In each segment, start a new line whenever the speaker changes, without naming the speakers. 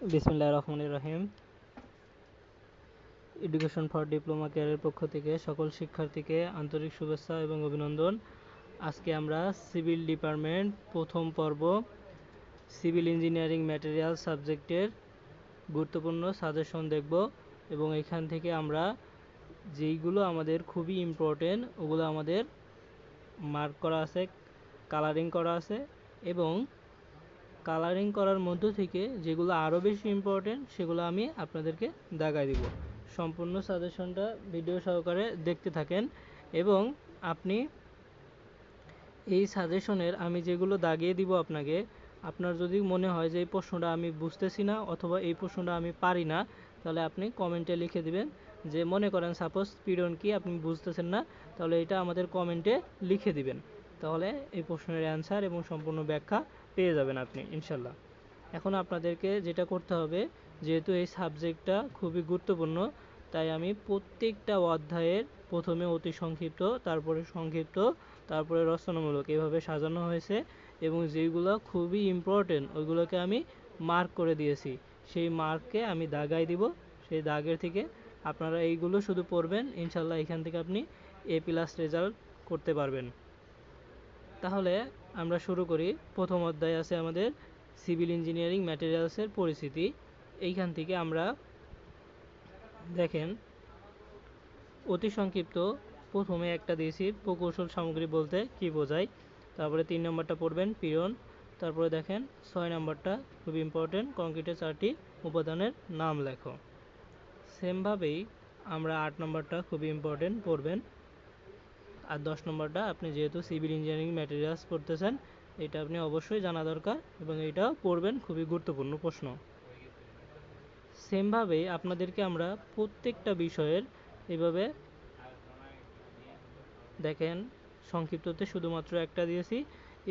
বিসমিল্লাহির রহমানির রহিম। Education for diploma কেয়ারের পক্ষ থেকে সকল শিক্ষার্থীকে আন্তরিক শুভেচ্ছা এবং অভিনন্দন। আজকে আমরা সিভিল ডিপার্টমেন্ট প্রথম পর্ব সিভিল ইঞ্জিনিয়ারিং ম্যাটেরিয়াল সাবজেক্টের গুরুত্বপূর্ণ সাজেশন দেখব এবং এখান থেকে আমরা যেইগুলো আমাদের খুবই ইম্পর্টেন্ট ওগুলো আমাদের মার্ক করা আছে, কালারিং করা আছে এবং কালারিং করার মধ্য থেকে যেগুলো আরও বেশি ইম্পর্টেন্ট সেগুলো আমি আপনাদেরকে দেখাই দিব। সম্পূর্ণ সাজেশনটা ভিডিও সহকারে দেখতে থাকেন এবং আপনি এই সাজেশনের আমি যেগুলো দাগিয়ে দিব আপনাকে, আপনার যদি মনে হয় যে এই প্রশ্নটা আমি বুঝতেছি না অথবা এই প্রশ্নটা আমি পারি না, তাহলে আপনি কমেন্টে লিখে দিবেন। যে মনে করেন সাপোজ পিরিয়ড কি আপনি বুঝতেছেন না, তাহলে এটা আমাদের কমেন্টে লিখে দিবেন, তাহলে এই প্রশ্নের অ্যান্সার এবং সম্পূর্ণ ব্যাখ্যা পেয়ে যাবেন আপনি ইনশাল্লাহ। এখন আপনাদেরকে যেটা করতে হবে, যেহেতু এই সাবজেক্টটা খুবই গুরুত্বপূর্ণ, তাই আমি প্রত্যেকটা অধ্যায়ের প্রথমে অতি সংক্ষিপ্ত, তারপরে সংক্ষিপ্ত, তারপরে রচনামূলক এভাবে সাজানো হয়েছে এবং যেগুলো খুবই ইম্পর্টেন্ট ওইগুলোকে আমি মার্ক করে দিয়েছি। সেই মার্ককে আমি দাগাই দিব, সেই দাগের থেকে আপনারা এইগুলো শুধু পড়বেন, ইনশাল্লাহ এখান থেকে আপনি A+ রেজাল্ট করতে পারবেন। তাহলে আমরা শুরু করি। প্রথম অধ্যায় আছে আমাদের সিভিল ইঞ্জিনিয়ারিং ম্যাটেরিয়ালসের পরিচিতি। এইখান থেকে আমরা দেখেন অতি সংক্ষিপ্ত প্রথমে একটা দিয়েছি প্রকৌশল সামগ্রী বলতে কি বোঝায়, তারপরে 3 নম্বরটা পড়বেন পিরন, তারপরে দেখেন 6 নম্বরটা খুব ইম্পর্টেন্ট, কংক্রিটের 4টি উপাদানের নাম লেখো। সেমভাবেই আমরা 8 নম্বরটা খুবই ইম্পর্টেন্ট পড়বেন, আর 10 নম্বরটা আপনি যেহেতু সিভিল ইঞ্জিনিয়ারিং ম্যাটেরিয়ালস পড়তেছেন এটা আপনি অবশ্যই জানা দরকার এবং এটাও পড়বেন, খুবই গুরুত্বপূর্ণ প্রশ্ন। সেমভাবেই আপনাদেরকে আমরা প্রত্যেকটা বিষয়ের এভাবে দেখেন সংক্ষিপ্ততে শুধুমাত্র একটা দিয়েছি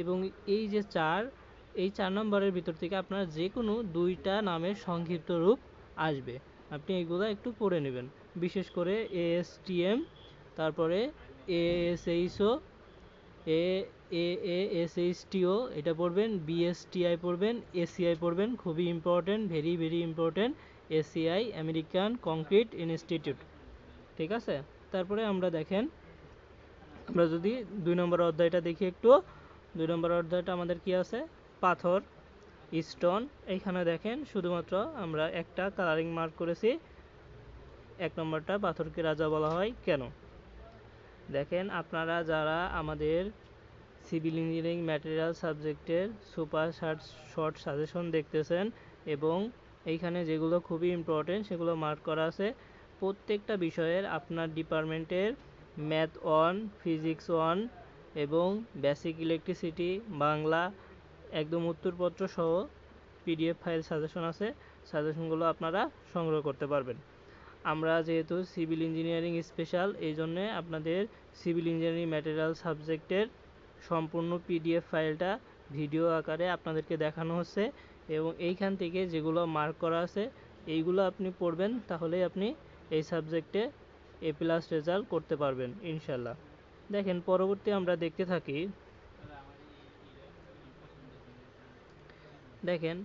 এবং এই যে এই 4 নম্বরের ভিতর থেকে আপনার যে কোনো 2টা নামের সংক্ষিপ্ত রূপ আসবে, আপনি এইগুলো একটু পড়ে নেবেন। বিশেষ করে ASTM, তারপরে ASHO, AASHTO এটা পড়বেন, BSTI পড়বেন, ACI পড়বেন, খুবই important, very very important, ACI American concrete institute, ঠিক আছে। তারপরে আমরা দেখেন আমরা যদি 2 নম্বর অধ্যায়টা দেখি একটু, 2 নম্বর অধ্যায়টা আমাদের কি আছে, পাথর, স্টোন। এইখানে দেখেন শুধুমাত্র আমরা একটা কালারিং মার্ক করেছি, 1 নম্বরটা পাথরকে রাজা বলা হয় কেন। দেখেন আপনারা যারা আমাদের সিভিল ইঞ্জিনিয়ারিং ম্যাটেরিয়াল সাবজেক্টের সুপার শর্ট সাজেশন দেখতেছেন এবং এইখানে যেগুলো খুবই ইম্পর্টেন্ট সেগুলো মার্ক করা আছে, প্রত্যেকটা বিষয়ের আপনার ডিপার্টমেন্টের ম্যাথ 1, ফিজিক্স 1 এবং বেসিক ইলেকট্রিসিটি, বাংলা একদম উত্তরপত্র সহ PDF ফাইল সাজেশন আছে, সাজেশনগুলো আপনারা সংগ্রহ করতে পারবেন। আমরা যেহেতু সিভিল ইঞ্জিনিয়ারিং স্পেশাল, এই জন্যে আপনাদের সিভিল ইঞ্জিনিয়ারিং ম্যাটেরিয়াল সাবজেক্টের সম্পূর্ণ PDF ফাইলটা ভিডিও আকারে আপনাদেরকে দেখানো হচ্ছে এবং এইখান থেকে যেগুলো মার্ক করা আছে এইগুলো আপনি পড়বেন, তাহলেই আপনি এই সাবজেক্টে A+ রেজাল্ট করতে পারবেন ইনশাল্লাহ। দেখেন পরবর্তী আমরা দেখতে থাকি, দেখেন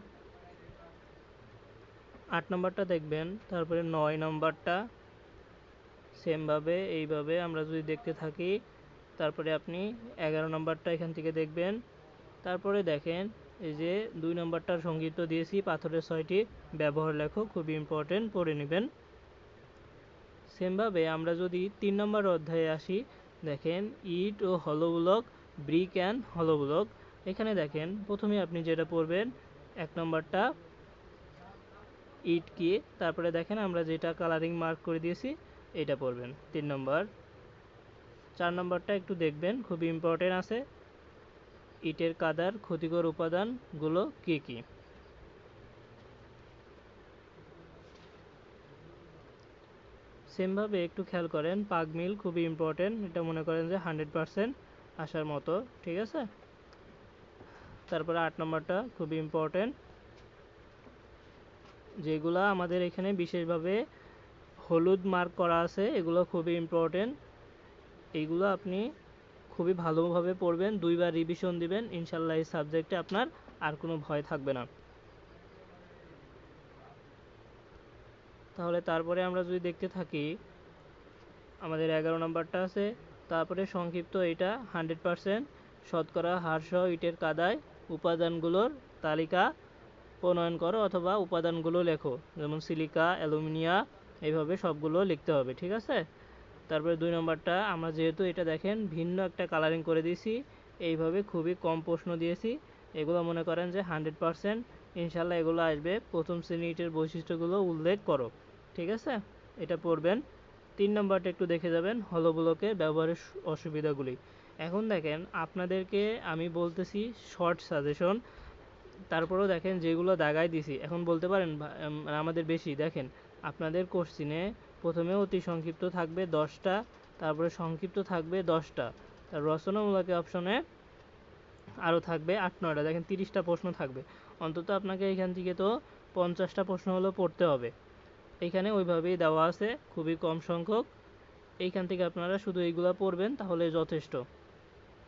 8 নম্বরটা দেখবেন, তারপরে 9 নম্বরটা সেমভাবে এইভাবে আমরা যদি দেখতে থাকি, তারপরে আপনি 11 নম্বরটা এখান থেকে দেখবেন। তারপরে দেখেন এই যে 2 নম্বরটার সংক্ষিপ্ত দিয়েছি, পাথরের 6টি ব্যবহার লেখো, খুবই ইম্পর্টেন্ট, পড়ে নেবেন। সেমভাবে আমরা যদি 3 নম্বর অধ্যায়ে আসি, দেখেন ইট ও হলো ব্লক, ব্রিক অ্যান্ড হলো ব্লক। এখানে দেখেন প্রথমে আপনি যেটা পড়বেন 1 নম্বরটা ইট কি, তারপরে দেখেন আমরা যেটা কালারিং মার্ক করে দিয়েছি এটা পড়বেন 3 নম্বর। 4 নম্বরটা একটু দেখবেন, খুবই ইম্পর্টেন্ট আছে, ইটের কাদার ক্ষতিকর উপাদানগুলো কি কি। সেমভাবে একটু খেয়াল করেন পাগ মিল খুবই ইম্পর্টেন্ট, এটা মনে করেন যে 100% আসার মতো, ঠিক আছে। তারপরে 8 নম্বরটা খুবই ইম্পর্টেন্ট, যেগুলা আমাদের এখানে বিশেষভাবে হলুদ মার্ক করা আছে এগুলো খুবই ইম্পর্টেন্ট, এইগুলো আপনি খুবই ভালোভাবে পড়বেন, 2বার রিভিশন দিবেন, ইনশাল্লাহ এই সাবজেক্টে আপনার আর কোনো ভয় থাকবে না। তাহলে তারপরে আমরা যদি দেখতে থাকি, আমাদের 11 নম্বরটা আছে, তারপরে সংক্ষিপ্ত এটা 100% শতকরা হারসহ ইটের কাদায় উপাদানগুলোর তালিকা প্রণয়ন করো অথবা উপাদানগুলো লেখো, যেমন সিলিকা, অ্যালুমিনিয়া, এইভাবে সবগুলো লিখতে হবে। ঠিক আছে। তারপরে 2 নম্বরটা, আমরা যেহেতু এটা দেখেন ভিন্ন একটা কালারিং করে দিয়েছি, এইভাবে খুবই কম প্রশ্ন দিয়েছি, এগুলো মনে করেন যে 100% ইনশাল্লাহ এগুলো আসবে। প্রথম শ্রেণী ইটের বৈশিষ্ট্যগুলো উল্লেখ করো। ঠিক আছে, এটা পড়বেন। 3 নম্বরটা একটু দেখে যাবেন, হলো ব্লকের ব্যবহারের অসুবিধাগুলি। এখন দেখেন আপনাদেরকে আমি বলতেছি শর্ট সাজেশন, তারপরেও দেখেন যেগুলো দাগাই দিছি, এখন বলতে পারেন আমাদের বেশি। দেখেন আপনাদের কোশ্চিনে প্রথমে অতি সংক্ষিপ্ত থাকবে 10টা, তারপরে সংক্ষিপ্ত থাকবে 10টা, তার রচনামূলক অপশনে আরও থাকবে 8-9টা, দেখেন 30টা প্রশ্ন থাকবে। অন্তত আপনাকে এখান থেকে তো 50টা প্রশ্ন হলেও পড়তে হবে। এইখানে ওইভাবেই দেওয়া আছে, খুবই কম সংখ্যক। এইখান থেকে আপনারা শুধু এইগুলা পড়বেন তাহলে যথেষ্ট।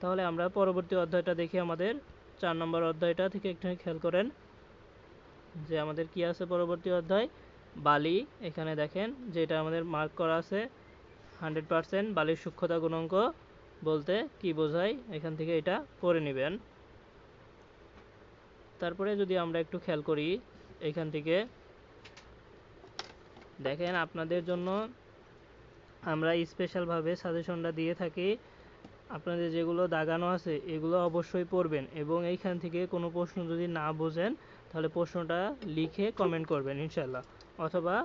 তাহলে আমরা পরবর্তী অধ্যায়টা দেখি, আমাদের 4 নম্বর অধ্যায়টা থেকে একটু খেয়াল করেন যে আমাদের কি আছে পরবর্তী অধ্যায়, বালি। এখানে দেখেন যে এটা আমাদের মার্ক করা আছে 100%। বালির সূক্ষ্মতা গুণাঙ্ক বলতে কি বোঝায়, এখান থেকে এটা পড়ে নেবেন। তারপরে যদি আমরা একটু খেয়াল করি, এখান থেকে দেখেন আপনাদের জন্য আমরা স্পেশালভাবে সাজেশনটা দিয়ে থাকি। আপনাদের যেগুলো দাগানো আছে এগুলো অবশ্যই পড়বেন, এবং এইখান থেকে কোনো প্রশ্ন যদি না বোঝেন তাহলে প্রশ্নটা লিখে কমেন্ট করবেন ইনশাল্লাহ, অথবা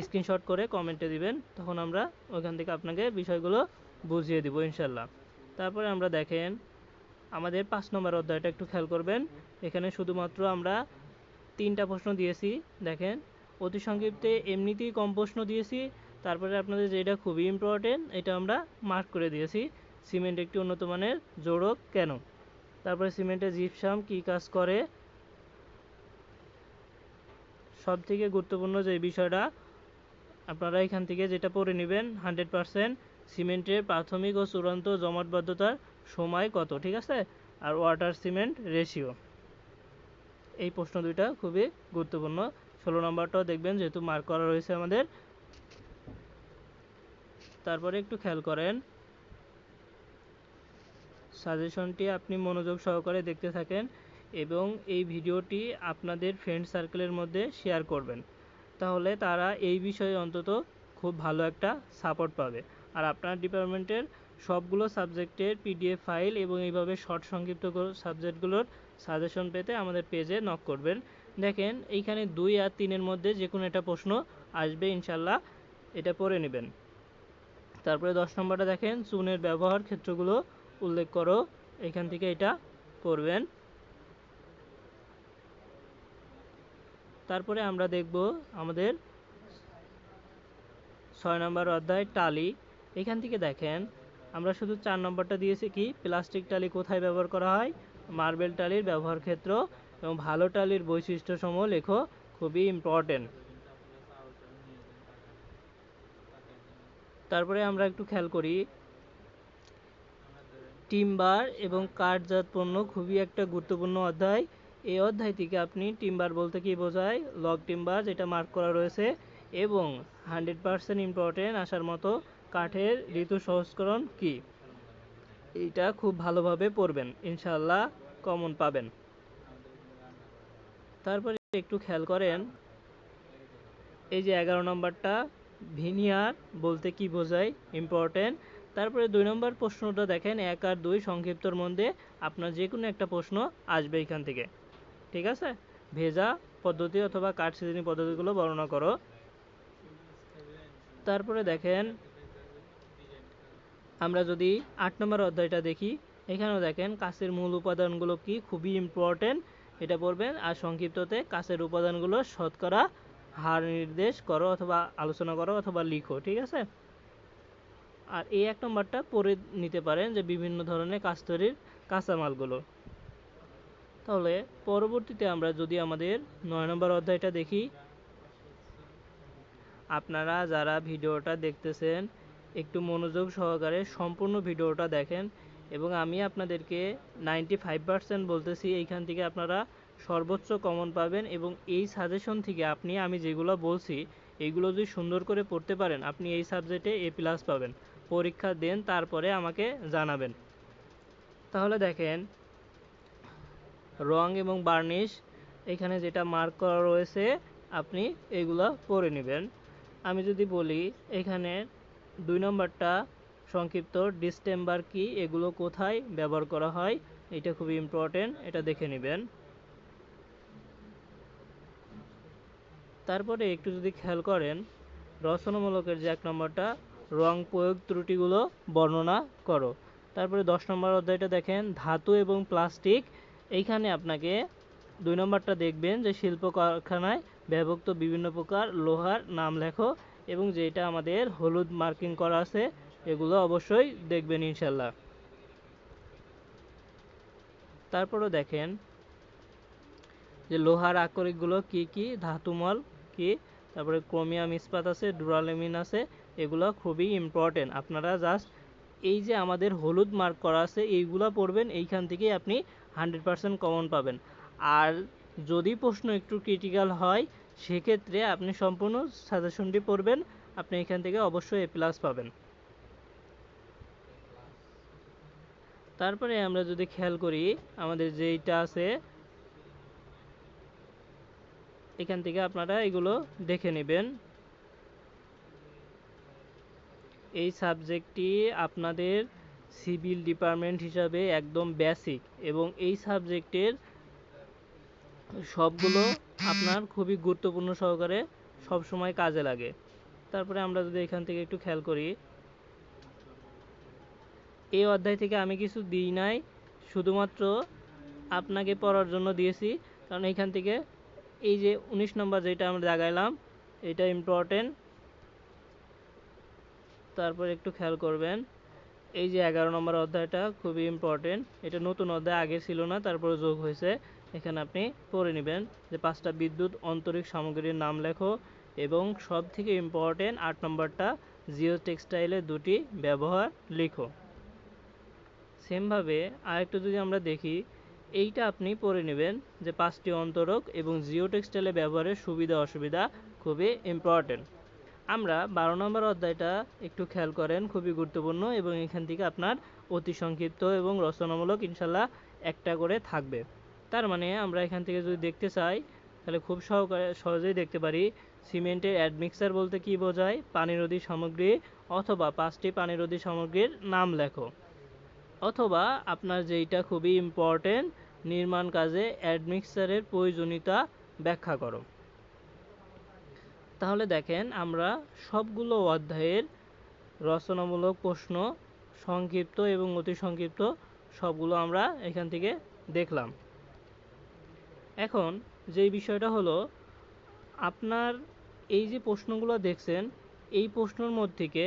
স্ক্রিনশট করে কমেন্টে দিবেন, তখন আমরা ওইখান থেকে আপনাকে বিষয়গুলো বুঝিয়ে দিব ইনশাল্লাহ। তারপরে আমরা দেখেন আমাদের 5 নম্বর অধ্যায়টা একটু খেয়াল করবেন। এখানে শুধুমাত্র আমরা 3টা প্রশ্ন দিয়েছি। দেখেন অতি সংক্ষিপ্তে এমনিতেই কম প্রশ্ন দিয়েছি, তারপরে আপনাদের যেটা খুবই ইম্পর্টেন্ট এটা আমরা মার্ক করে দিয়েছি, সিমেন্ট একটি উন্নত মানের জোড়ক কেন। তারপরে সিমেন্টের জিপসাম কি কাজ করে। সব থেকে গুরুত্বপূর্ণ যে বিষয়টা আপনারা এখান থেকে যেটা পড়ে নেবেন 100%, সিমেন্টের প্রাথমিক ও চূড়ান্ত জমাটবদ্ধতার সময় কত। ঠিক আছে, আর ওয়াটার সিমেন্ট রেশিও, এই প্রশ্ন দুইটা খুবই গুরুত্বপূর্ণ। 16 নম্বরটাও দেখবেন যেহেতু মার্ক করা রয়েছে আমাদের। তারপরে একটু খেয়াল করেন, সাজেশনটি আপনি মনোযোগ সহকারে দেখতে থাকেন এবং এই ভিডিওটি আপনাদের ফ্রেন্ড সার্কেলের মধ্যে শেয়ার করবেন, তাহলে তারা এই বিষয়ে অন্তত খুব ভালো একটা সাপোর্ট পাবে। আর আপনার ডিপার্টমেন্টের সবগুলো সাবজেক্টের পিডিএফ ফাইল এবং এইভাবে শর্ট সংক্ষিপ্ত সাবজেক্টগুলোর সাজেশন পেতে আমাদের পেজে নক করবেন। দেখেন এইখানে 2 আর 3-এর মধ্যে যে কোনো একটা প্রশ্ন আসবে ইনশাল্লাহ, এটা পড়ে নেবেন। তারপরে 10 নম্বরটা দেখেন, চুনের ব্যবহার ক্ষেত্রগুলো উল্লেখ করো, এখান থেকে এটা পড়বেন। তারপরে আমরা দেখব আমাদের 6 নম্বর অধ্যায় টালি। এখান থেকে দেখেন আমরা শুধু 4 নম্বরটা দিয়েছি কি, প্লাস্টিক টালি কোথায় ব্যবহার করা হয়, মার্বেল টালির ব্যবহার ক্ষেত্র এবং ভালো টালির বৈশিষ্ট্যসমূহ লেখো, খুবই ইম্পর্টেন্ট। তারপরে আমরা একটু খেয়াল করি, টিম্বার এবং কাঠজাত পণ্য খুবই একটা গুরুত্বপূর্ণ অধ্যায়। এই অধ্যায় থেকে আপনি টিম্বার বলতে কি বোঝায়, লগ টিম্বার যেটা মার্ক করা রয়েছে, এবং 100% ইম্পর্টেন্ট আসার মতো কাঠের ঋতু সংস্করণ কি, এইটা খুব ভালোভাবে পড়বেন ইনশাআল্লাহ, কমন পাবেন। তারপরে একটু খেয়াল করেন, এই যে 11 নম্বরটা ভিনিয়ার বলতে কি বোঝায়, ইম্পর্টেন্ট। তারপরে 2 নম্বর প্রশ্নটা দেখেন 1 আর 2 সংক্ষিপ্তর মধ্যে আপনার যে কোনো একটা প্রশ্ন আসবে এখান থেকে। ঠিক আছে, ভেজা পদ্ধতি অথবা কাঠ সিজনিং পদ্ধতিগুলো বর্ণনা করো। তারপরে দেখেন আমরা যদি 8 নম্বর অধ্যায়টা দেখি, এখানেও দেখেন কাচের মূল উপাদানগুলো কি, খুবই ইম্পর্টেন্ট, এটা পড়বেন। আর সংক্ষিপ্ততে কাচের উপাদানগুলো শতকরা হার নির্দেশ করো অথবা আলোচনা করো অথবা লিখো। ঠিক আছে, আর এই 1 নম্বরটা পড়ে নিতে পারেন যে বিভিন্ন ধরনের কাঁচ তৈরির কাঁচামালগুলো। তাহলে পরবর্তীতে আমরা যদি আমাদের 9 নম্বর অধ্যায়টা দেখি, আপনারা যারা ভিডিওটা দেখতেছেন একটু মনোযোগ সহকারে সম্পূর্ণ ভিডিওটা দেখেন, এবং আমি আপনাদেরকে 95% বলতেছি এইখান থেকে আপনারা সর্বোচ্চ কমন পাবেন এবং এই সাজেশন থেকে আমি যেগুলো বলছি এইগুলো যদি সুন্দর করে পড়তে পারেন আপনি এই সাবজেক্টে A+ পাবেন। পরীক্ষা দেন তারপরে আমাকে জানাবেন। তাহলে দেখেন রং এবং বার্নিশ এখানে যেটা মার্ক করা রয়েছে আপনি এগুলো পড়ে নেবেন। আমি যদি বলি এখানে 2 নম্বরটা সংক্ষিপ্ত ডিসটেম্বার কি, এগুলো কোথায় ব্যবহার করা হয়, এটা খুবই ইম্পর্টেন্ট, এটা দেখে নেবেন। তারপরে একটু যদি খেয়াল করেন রচনামূলকের যে 1 নম্বরটা রং প্রয়োগ ত্রুটিগুলো বর্ণনা করো। তারপরে 10 নম্বর অধ্যায়টা দেখেন ধাতু এবং প্লাস্টিক। এইখানে আপনাকে 2 নম্বরটা দেখবেন যে শিল্প কারখানায় ব্যবহৃত বিভিন্ন প্রকার লোহার নাম লেখো এবং যেটা আমাদের হলুদ মার্কিং করা আছে এগুলো অবশ্যই দেখবেন ইনশাল্লাহ। তারপরে দেখেন যে লোহার আকরিকগুলো কি কি, ধাতুমল কি, তারপরে ক্রোমিয়াম ইস্পাত আছে, ডুরালিমিন আছে, এগুলো খুবই ইম্পর্টেন্ট। আপনারা জাস্ট এই যে আমাদের হলুদ মার্ক করা আছে এইগুলো পড়বেন, এইখান থেকেই আপনি 100% কমন পাবেন। আর যদি প্রশ্ন একটু ক্রিটিক্যাল হয় সেক্ষেত্রে আপনি সম্পূর্ণ সাজেশনটি পড়বেন, আপনি এখান থেকে অবশ্যই A+ পাবেন। তারপরে আমরা যদি খেয়াল করি আমাদের যেইটা আছে এখান থেকে আপনারা এগুলো দেখে নেবেন। এই সাবজেক্টটি আপনাদের সিভিল ডিপার্টমেন্ট হিসাবে একদম বেসিক এবং এই সাবজেক্টের সবগুলো আপনার খুবই গুরুত্বপূর্ণ সহকারে সবসময় কাজে লাগে। তারপরে আমরা যদি এখান থেকে একটু খেয়াল করি এই অধ্যায় থেকে আমি কিছু দিই নাই, শুধুমাত্র আপনাকে পড়ার জন্য দিয়েছি, কারণ এখান থেকে এই যে 19 নম্বর যেটা আমরা লাগাইলাম এটা ইম্পর্টেন্ট। তারপর একটু খেয়াল করবেন এই যে 11 নম্বর অধ্যায়টা খুবই ইম্পর্টেন্ট, এটা নতুন অধ্যায় আগে ছিল না তারপরে যোগ হয়েছে, এখানে আপনি পড়ে নেবেন যে 5টা বিদ্যুৎ অন্তরিক সামগ্রীর নাম লেখো এবং সব থেকে ইম্পর্টেন্ট 8 নম্বরটা জিও টেক্সটাইলের 2টি ব্যবহার লিখো। সেমভাবে আরেকটু যদি আমরা দেখি এইটা আপনি পড়ে নেবেন যে 5টি অন্তরক এবং জিও টেক্সটাইলের ব্যবহারের সুবিধা অসুবিধা খুবই ইম্পর্টেন্ট। আমরা 12 নম্বর অধ্যায়টা একটু খেয়াল করেন, খুবই গুরুত্বপূর্ণ এবং এখান থেকে আপনার অতি সংক্ষিপ্ত এবং রচনামূলক ইনশাল্লাহ একটা করে থাকবে। তার মানে আমরা এখান থেকে যদি দেখতে চাই তাহলে খুব সহজেই দেখতে পারি সিমেন্টের অ্যাডমিক্সার বলতে কি বোঝায়, পানিরোধী সামগ্রী অথবা 5টি পানিরোধী সামগ্রীর নাম লেখো, অথবা আপনার যেইটা খুবই ইম্পর্টেন্ট নির্মাণ কাজে অ্যাডমিক্সারের প্রয়োজনীয়তা ব্যাখ্যা করো। তাহলে দেখেন আমরা সবগুলো অধ্যায়ের রচনামূলক প্রশ্ন সংক্ষিপ্ত এবং অতি সংক্ষিপ্ত সবগুলো আমরা এখান থেকে দেখলাম। এখন যেই বিষয়টা হলো আপনার এই যে প্রশ্নগুলো দেখছেন এই প্রশ্নের মধ্যে থেকে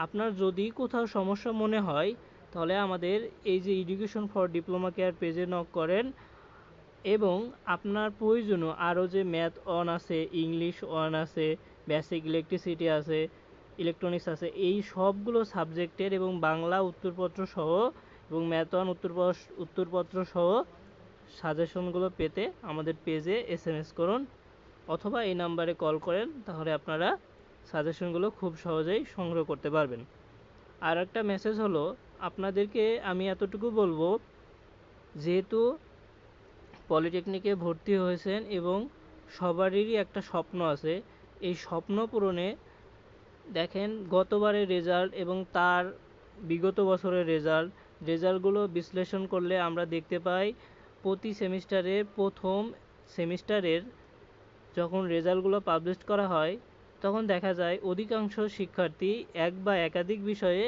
আপনার যদি কোথাও সমস্যা মনে হয় তাহলে আমাদের এই যে এডুকেশন ফর ডিপ্লোমা কেয়ার পেজে নক করেন এবং আপনার প্রয়োজনীয় আরও যে ম্যাথ 1 আছে, ইংলিশ 1 আছে, বেসিক ইলেকট্রিসিটি আছে, ইলেকট্রনিক্স আছে, এই সবগুলো সাবজেক্টের এবং বাংলা উত্তরপত্র সহ এবং ম্যাথ 1 উত্তরপত্র সহ সাজেশনগুলো পেতে আমাদের পেজে SMS করুন অথবা এই নাম্বারে কল করেন, তাহলে আপনারা সাজেশনগুলো খুব সহজেই সংগ্রহ করতে পারবেন। আর একটা মেসেজ হলো আপনাদেরকে আমি এতটুকু বলবো, যেহেতু পলিটেকনিকে ভর্তি হয়েছেন এবং সবারই একটা স্বপ্ন আছে, এই স্বপ্ন পূরণে দেখেন গতবারের রেজাল্ট এবং তার বিগত বছরের রেজাল্টগুলো বিশ্লেষণ করলে আমরা দেখতে পাই প্রতি সেমিস্টারে প্রথম সেমিস্টারের যখন রেজাল্টগুলো পাবলিশ করা হয় তখন দেখা যায় অধিকাংশ শিক্ষার্থী এক বা একাধিক বিষয়ে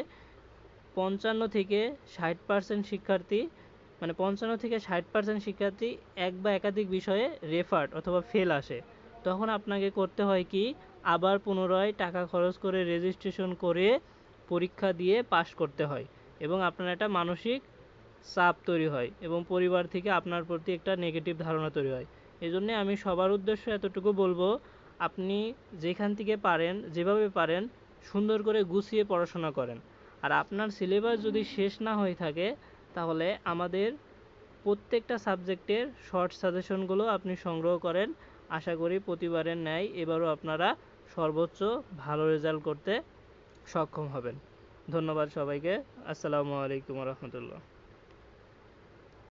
55 থেকে 60% শিক্ষার্থী মানে 55 থেকে 60% শিক্ষার্থী এক বা একাধিক বিষয়ে রেফার্ড অথবা ফেল আসে। তখন আপনাকে করতে হয় কি আবার পুনরায় টাকা খরচ করে রেজিস্ট্রেশন করে পরীক্ষা দিয়ে পাশ করতে হয় এবং আপনার একটা মানসিক চাপ তৈরি হয় এবং পরিবার থেকে আপনার প্রতি একটা নেগেটিভ ধারণা তৈরি হয়। এজন্য আমি সবার উদ্দেশ্যে এতটুকু বলবো, আপনি যেখান থেকে পারেন যেভাবে পারেন সুন্দর করে গুছিয়ে পড়াশোনা করেন। আর আপনার সিলেবাস যদি শেষ না হয়ে থাকে তাহলে আমাদের প্রত্যেকটা সাবজেক্টের শর্ট সাজেশনগুলো আপনি সংগ্রহ করেন। আশা করি প্রতিবারের ন্যায় এবারও আপনারা সর্বোচ্চ ভালো রেজাল্ট করতে সক্ষম হবেন। ধন্যবাদ সবাইকে। আসসালামু আলাইকুম রহমতুল্লাহ।